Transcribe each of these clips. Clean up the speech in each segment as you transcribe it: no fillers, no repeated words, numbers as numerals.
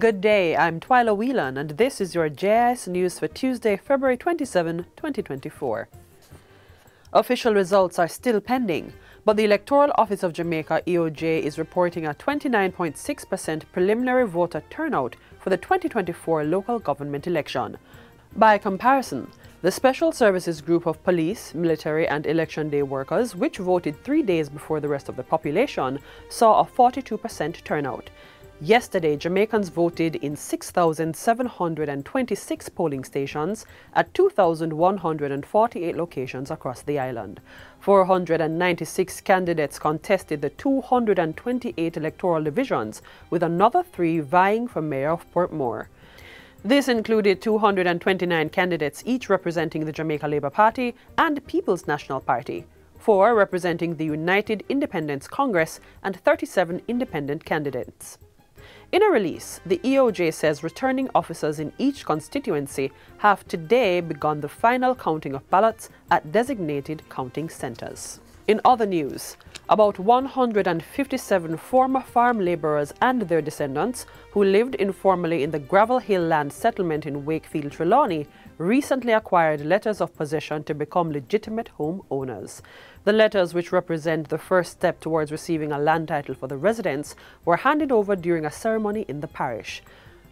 Good day, I'm Twyla Whelan and this is your JIS news for Tuesday, February 27, 2024. Official results are still pending, but the Electoral Office of Jamaica EOJ is reporting a 29.6% preliminary voter turnout for the 2024 local government election. By comparison, the Special Services Group of police, military and election day workers, which voted 3 days before the rest of the population, saw a 42% turnout. Yesterday, Jamaicans voted in 6,726 polling stations at 2,148 locations across the island. 496 candidates contested the 228 electoral divisions, with another 3 vying for mayor of Portmore. This included 229 candidates, each representing the Jamaica Labour Party and People's National Party, 4 representing the United Independence Congress, and 37 independent candidates. In a release, the EOJ says returning officers in each constituency have today begun the final counting of ballots at designated counting centres. In other news, about 157 former farm labourers and their descendants who lived informally in the Gravel Hill land settlement in Wakefield, Trelawney, recently acquired letters of possession to become legitimate home owners. The letters, which represent the first step towards receiving a land title for the residents, were handed over during a ceremony in the parish.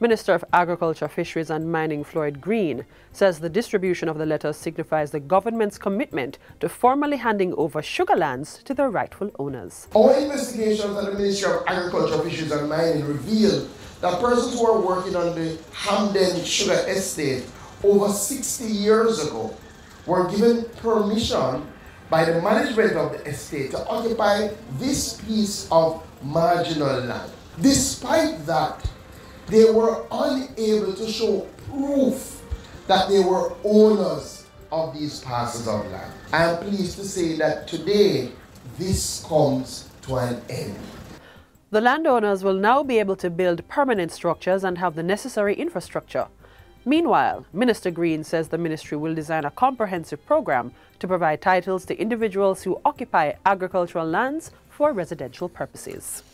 Minister of Agriculture, Fisheries and Mining Floyd Green says the distribution of the letters signifies the government's commitment to formally handing over sugar lands to their rightful owners. Our investigations at the Ministry of Agriculture, Fisheries and Mining revealed that persons who are working on the Hamden Sugar Estate over 60 years ago were given permission by the management of the estate to occupy this piece of marginal land. Despite that, they were unable to show proof that they were owners of these parcels of land. I am pleased to say that today, this comes to an end. The landowners will now be able to build permanent structures and have the necessary infrastructure. Meanwhile, Minister Green says the ministry will design a comprehensive program to provide titles to individuals who occupy agricultural lands for residential purposes.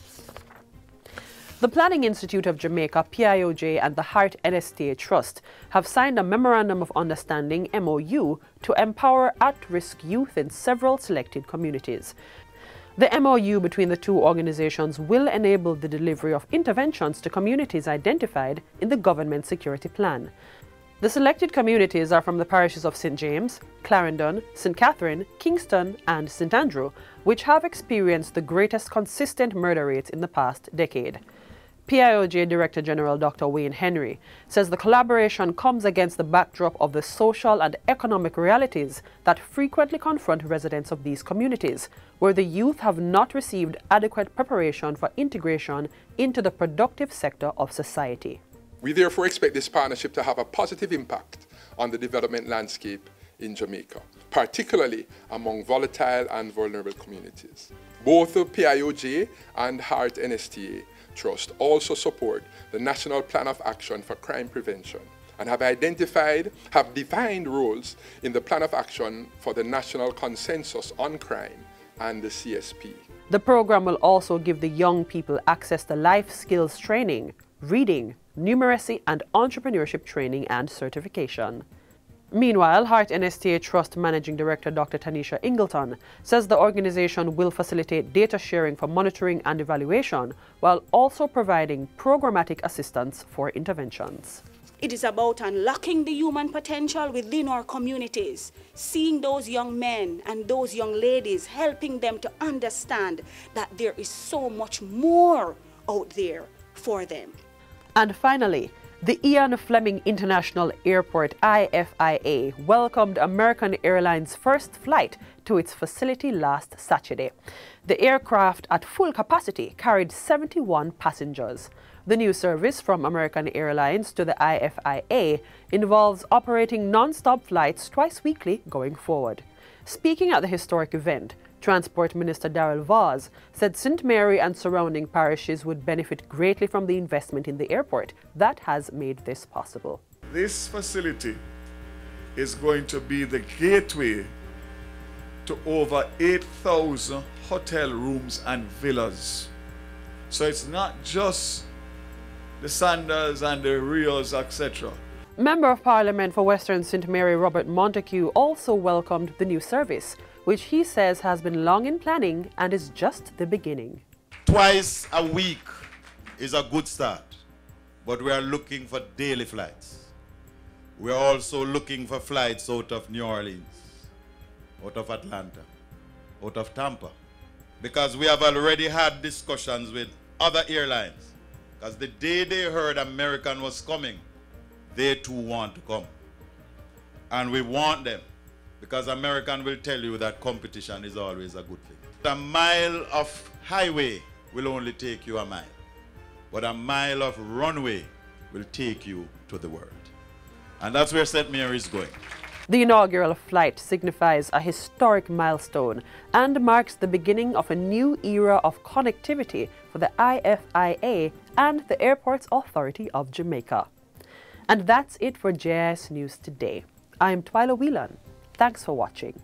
The Planning Institute of Jamaica, PIOJ, and the Heart NSTA Trust have signed a Memorandum of Understanding, MOU, to empower at-risk youth in several selected communities. The MOU between the two organizations will enable the delivery of interventions to communities identified in the government security plan. The selected communities are from the parishes of St. James, Clarendon, St. Catherine, Kingston, and St. Andrew, which have experienced the greatest consistent murder rates in the past decade. PIOJ Director General Dr. Wayne Henry says the collaboration comes against the backdrop of the social and economic realities that frequently confront residents of these communities, where the youth have not received adequate preparation for integration into the productive sector of society. We therefore expect this partnership to have a positive impact on the development landscape in Jamaica, particularly among volatile and vulnerable communities. Both the PIOJ and Heart NSTA Trust also support the National Plan of Action for Crime Prevention and have defined roles in the Plan of Action for the National Consensus on Crime and the CSP. The program will also give the young people access to life skills training, reading, numeracy and entrepreneurship training and certification. Meanwhile, Heart NSTA Trust Managing Director Dr. Tanisha Ingleton says the organization will facilitate data sharing for monitoring and evaluation while also providing programmatic assistance for interventions. It is about unlocking the human potential within our communities, seeing those young men and those young ladies, helping them to understand that there is so much more out there for them. And finally, the Ian Fleming International Airport IFIA welcomed American Airlines' first flight to its facility last Saturday. The aircraft at full capacity carried 71 passengers. The new service from American Airlines to the IFIA involves operating non-stop flights twice weekly going forward. Speaking at the historic event, Transport Minister Darrell Vaz said St. Mary and surrounding parishes would benefit greatly from the investment in the airport that has made this possible. This facility is going to be the gateway to over 8,000 hotel rooms and villas. So it's not just the Sanders and the Rios, etc. Member of Parliament for Western St. Mary Robert Montague also welcomed the new service, which he says has been long in planning and is just the beginning. Twice a week is a good start, but we are looking for daily flights. We are also looking for flights out of New Orleans, out of Atlanta, out of Tampa, because we have already had discussions with other airlines, because the day they heard American was coming, they too want to come. And we want them, because American will tell you that competition is always a good thing. A mile of highway will only take you a mile, but a mile of runway will take you to the world. And that's where St. Mary is going. The inaugural flight signifies a historic milestone and marks the beginning of a new era of connectivity for the IFIA and the Airports Authority of Jamaica. And that's it for JIS News today. I'm Twyla Whelan. Thanks for watching.